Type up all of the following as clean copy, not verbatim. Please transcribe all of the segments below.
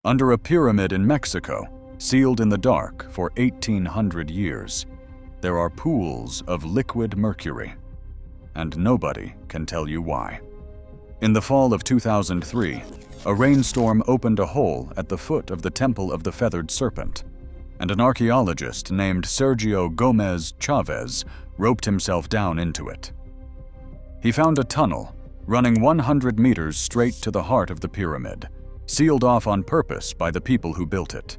Under a pyramid in Mexico, sealed in the dark for 1,800 years, there are pools of liquid mercury, and nobody can tell you why. In the fall of 2003, a rainstorm opened a hole at the foot of the Temple of the Feathered Serpent, and an archaeologist named Sergio Gomez Chavez roped himself down into it. He found a tunnel running 100 meters straight to the heart of the pyramid, sealed off on purpose by the people who built it.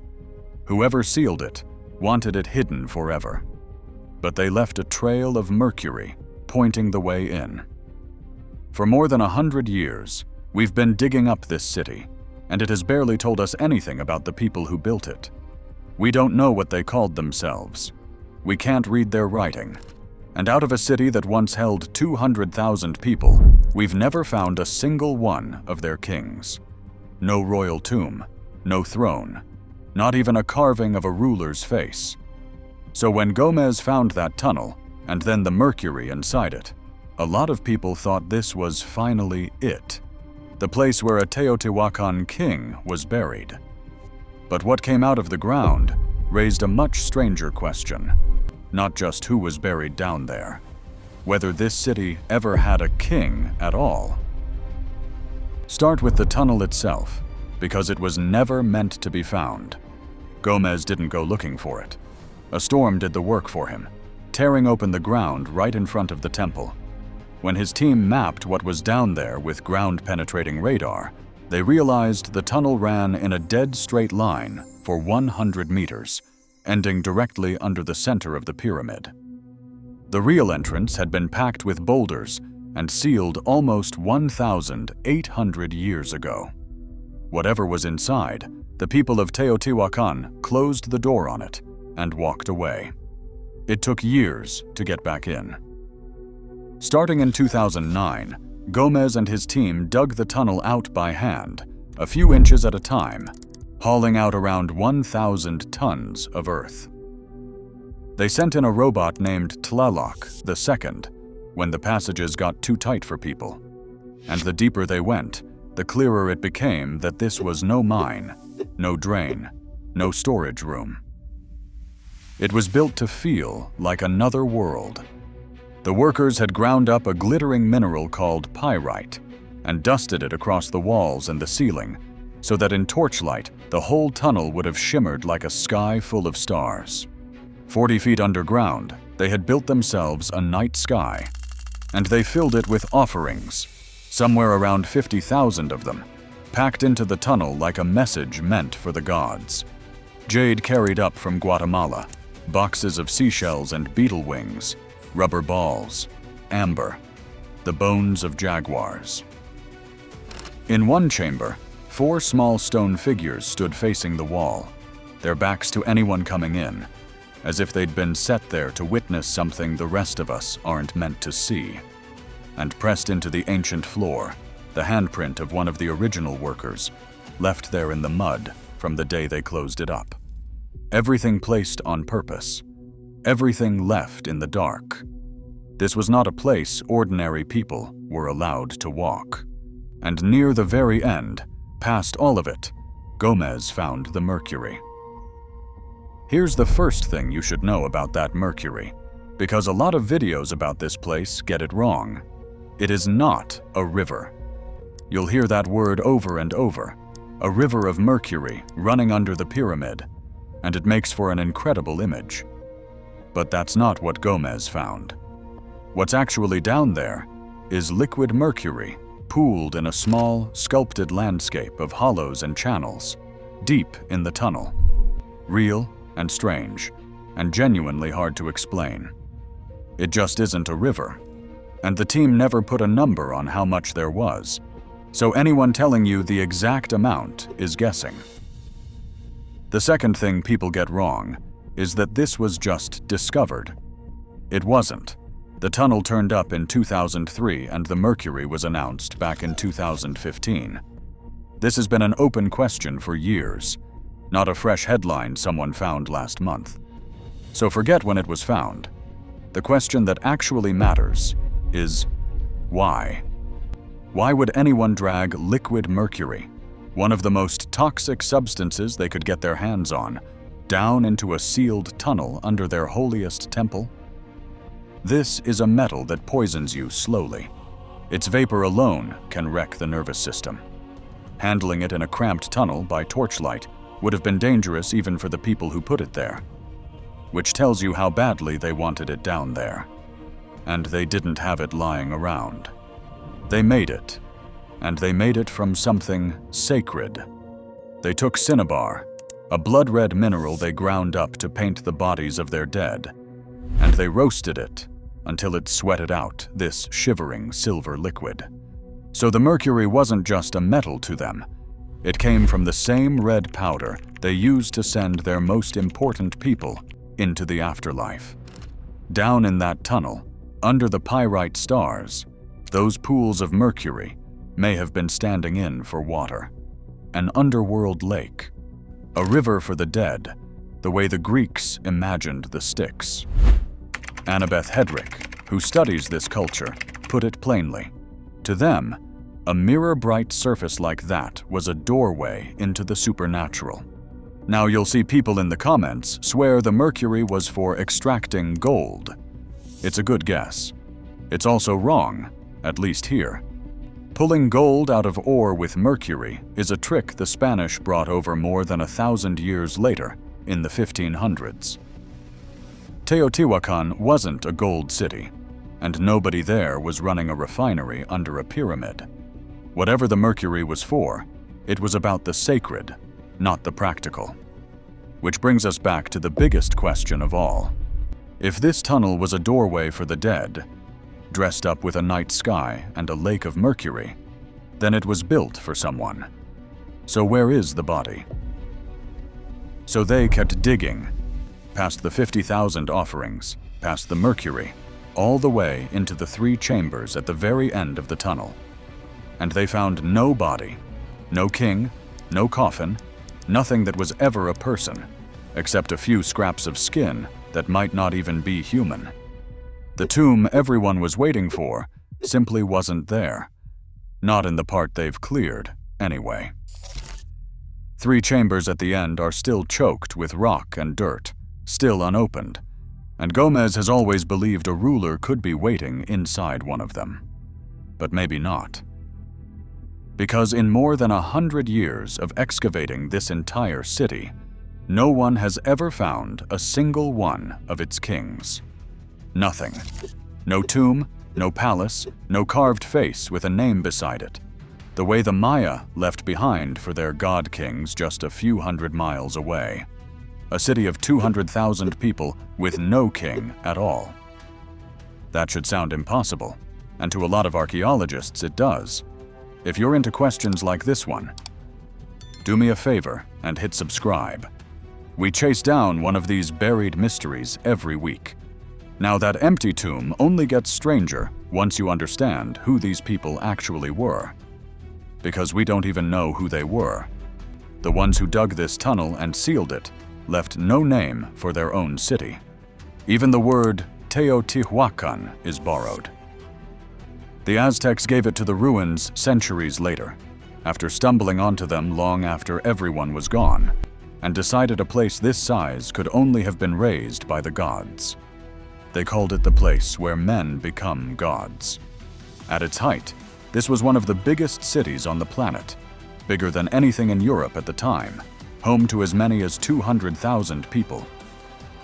Whoever sealed it wanted it hidden forever. But they left a trail of mercury pointing the way in. For more than 100 years, we've been digging up this city, and it has barely told us anything about the people who built it. We don't know what they called themselves. We can't read their writing. And out of a city that once held 200,000 people, we've never found a single one of their kings. No royal tomb, no throne, not even a carving of a ruler's face. So when Gomez found that tunnel, and then the mercury inside it, a lot of people thought this was finally it, the place where a Teotihuacan king was buried. But what came out of the ground raised a much stranger question. Not just who was buried down there, whether this city ever had a king at all. Start with the tunnel itself, because it was never meant to be found. Gomez didn't go looking for it. A storm did the work for him, tearing open the ground right in front of the temple. When his team mapped what was down there with ground-penetrating radar, they realized the tunnel ran in a dead straight line for 100 meters, ending directly under the center of the pyramid. The real entrance had been packed with boulders and sealed almost 1,800 years ago. Whatever was inside, the people of Teotihuacan closed the door on it and walked away. It took years to get back in. Starting in 2009, Gomez and his team dug the tunnel out by hand, a few inches at a time, hauling out around 1,000 tons of earth. They sent in a robot named Tlaloc II when the passages got too tight for people. And the deeper they went, the clearer it became that this was no mine, no drain, no storage room. It was built to feel like another world. The workers had ground up a glittering mineral called pyrite and dusted it across the walls and the ceiling, so that in torchlight, the whole tunnel would have shimmered like a sky full of stars. 40 feet underground, they had built themselves a night sky, and they filled it with offerings, somewhere around 50,000 of them, packed into the tunnel like a message meant for the gods. Jade carried up from Guatemala, boxes of seashells and beetle wings, rubber balls, amber, the bones of jaguars. In one chamber, 4 small stone figures stood facing the wall, their backs to anyone coming in, as if they'd been set there to witness something the rest of us aren't meant to see. And pressed into the ancient floor, the handprint of one of the original workers, left there in the mud from the day they closed it up. Everything placed on purpose, everything left in the dark. This was not a place ordinary people were allowed to walk. And near the very end, past all of it, Gomez found the mercury. Here's the first thing you should know about that mercury, because a lot of videos about this place get it wrong. It is not a river. You'll hear that word over and over, a river of mercury running under the pyramid, and it makes for an incredible image. But that's not what Gomez found. What's actually down there is liquid mercury pooled in a small, sculpted landscape of hollows and channels, deep in the tunnel. Real and strange, and genuinely hard to explain. It just isn't a river, and the team never put a number on how much there was, so anyone telling you the exact amount is guessing. The second thing people get wrong is that this was just discovered. It wasn't. The tunnel turned up in 2003 and the mercury was announced back in 2015. This has been an open question for years, not a fresh headline someone found last month. So forget when it was found. The question that actually matters is why? Why would anyone drag liquid mercury, one of the most toxic substances they could get their hands on, down into a sealed tunnel under their holiest temple? This is a metal that poisons you slowly. Its vapor alone can wreck the nervous system. Handling it in a cramped tunnel by torchlight would have been dangerous even for the people who put it there, which tells you how badly they wanted it down there. And they didn't have it lying around. They made it, and they made it from something sacred. They took cinnabar, a blood-red mineral they ground up to paint the bodies of their dead, and they roasted it until it sweated out this shivering silver liquid. So the mercury wasn't just a metal to them. It came from the same red powder they used to send their most important people into the afterlife. Down in that tunnel, under the pyrite stars, those pools of mercury may have been standing in for water. An underworld lake. A river for the dead, the way the Greeks imagined the Styx. Annabeth Hedrick, who studies this culture, put it plainly. To them, a mirror-bright surface like that was a doorway into the supernatural. Now you'll see people in the comments swear the mercury was for extracting gold. It's a good guess. It's also wrong, at least here. Pulling gold out of ore with mercury is a trick the Spanish brought over more than 1,000 years later, in the 1500s. Teotihuacan wasn't a gold city, and nobody there was running a refinery under a pyramid. Whatever the mercury was for, it was about the sacred, not the practical. Which brings us back to the biggest question of all. If this tunnel was a doorway for the dead, dressed up with a night sky and a lake of mercury, then it was built for someone. So where is the body? So they kept digging, past the 50,000 offerings, past the mercury, all the way into the 3 chambers at the very end of the tunnel. And they found no body, no king, no coffin, nothing that was ever a person, except a few scraps of skin that might not even be human. The tomb everyone was waiting for simply wasn't there. Not in the part they've cleared, anyway. 3 chambers at the end are still choked with rock and dirt, still unopened, and Gomez has always believed a ruler could be waiting inside one of them. But maybe not. Because in more than 100 years of excavating this entire city, no one has ever found a single one of its kings. Nothing. No tomb, no palace, no carved face with a name beside it, the way the Maya left behind for their god kings just a few hundred miles away. A city of 200,000 people with no king at all. That should sound impossible, and to a lot of archaeologists it does. If you're into questions like this one, do me a favor and hit subscribe. We chase down one of these buried mysteries every week. Now that empty tomb only gets stranger once you understand who these people actually were. Because we don't even know who they were. The ones who dug this tunnel and sealed it left no name for their own city. Even the word Teotihuacan is borrowed. The Aztecs gave it to the ruins centuries later, after stumbling onto them long after everyone was gone, and decided a place this size could only have been raised by the gods. They called it the place where men become gods. At its height, this was one of the biggest cities on the planet, bigger than anything in Europe at the time, home to as many as 200,000 people.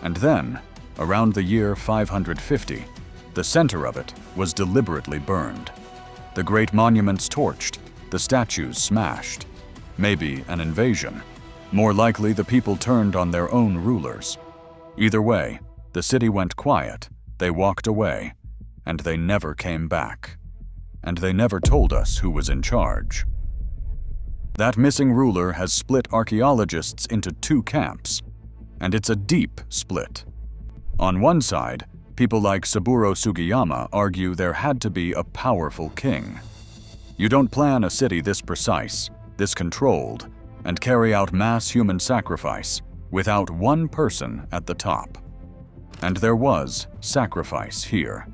And then, around the year 550, the center of it was deliberately burned. The great monuments torched, the statues smashed. Maybe an invasion. More likely the people turned on their own rulers. Either way, the city went quiet, they walked away, and they never came back. And they never told us who was in charge. That missing ruler has split archaeologists into 2 camps, and it's a deep split. On one side, people like Saburo Sugiyama argue there had to be a powerful king. You don't plan a city this precise, this controlled, and carry out mass human sacrifice without one person at the top. And there was sacrifice here.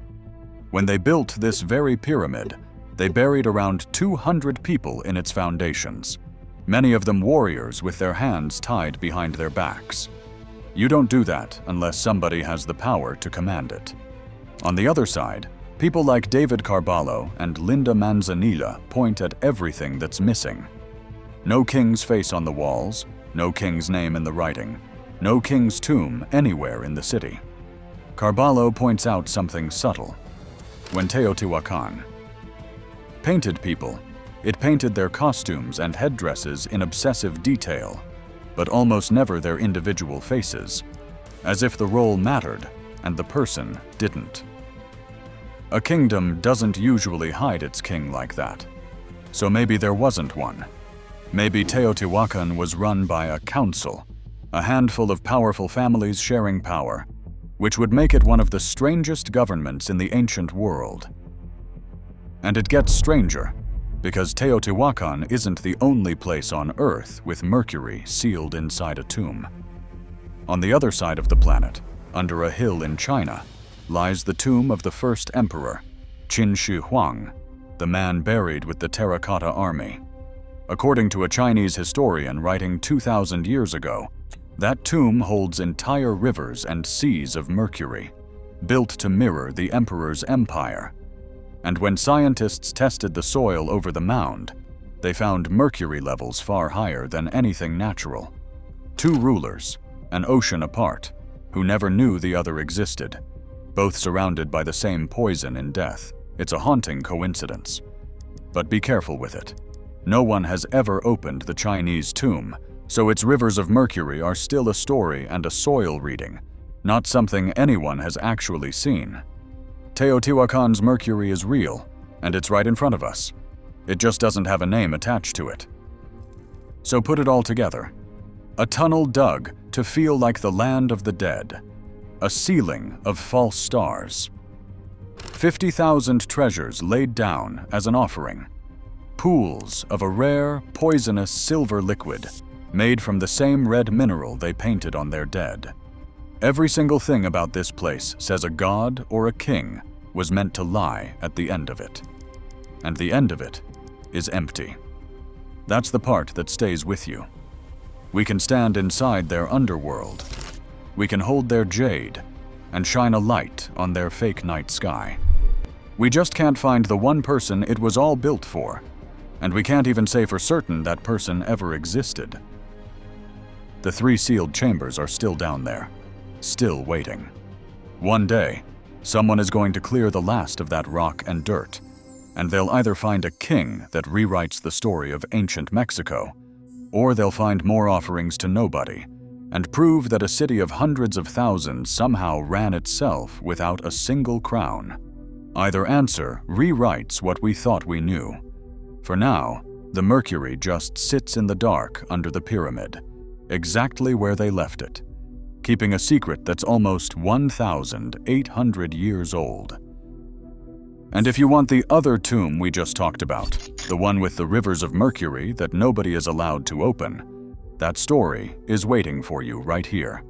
When they built this very pyramid, they buried around 200 people in its foundations. many of them warriors with their hands tied behind their backs. You don't do that unless somebody has the power to command it. On the other side, people like David Carballo and Linda Manzanilla point at everything that's missing. No king's face on the walls, no king's name in the writing, no king's tomb anywhere in the city. Carballo points out something subtle. When Teotihuacan painted people, it painted their costumes and headdresses in obsessive detail, but almost never their individual faces, as if the role mattered and the person didn't. A kingdom doesn't usually hide its king like that, so maybe there wasn't one. Maybe Teotihuacan was run by a council, a handful of powerful families sharing power, which would make it one of the strangest governments in the ancient world. And it gets stranger, because Teotihuacan isn't the only place on Earth with Mercury sealed inside a tomb. On the other side of the planet, under a hill in China, lies the tomb of the first emperor, Qin Shi Huang, the man buried with the Terracotta Army. According to a Chinese historian writing 2,000 years ago, that tomb holds entire rivers and seas of mercury, built to mirror the emperor's empire. And when scientists tested the soil over the mound, they found mercury levels far higher than anything natural. Two rulers, an ocean apart, who never knew the other existed, both surrounded by the same poison in death. It's a haunting coincidence. But be careful with it. No one has ever opened the Chinese tomb, so its rivers of mercury are still a story and a soil reading, not something anyone has actually seen. Teotihuacan's mercury is real, and it's right in front of us. It just doesn't have a name attached to it. So put it all together. A tunnel dug to feel like the land of the dead. A ceiling of false stars. 50,000 treasures laid down as an offering. Pools of a rare, poisonous silver liquid made from the same red mineral they painted on their dead. Every single thing about this place says a god or a king was meant to lie at the end of it. And the end of it is empty. That's the part that stays with you. We can stand inside their underworld. We can hold their jade and shine a light on their fake night sky. We just can't find the one person it was all built for, and we can't even say for certain that person ever existed. The 3 sealed chambers are still down there, still waiting. One day, someone is going to clear the last of that rock and dirt, and they'll either find a king that rewrites the story of ancient Mexico, or they'll find more offerings to nobody, and prove that a city of hundreds of thousands somehow ran itself without a single crown. Either answer rewrites what we thought we knew. For now, the mercury just sits in the dark under the pyramid, exactly where they left it, keeping a secret that's almost 1,800 years old. And if you want the other tomb we just talked about, the one with the rivers of mercury that nobody is allowed to open, that story is waiting for you right here.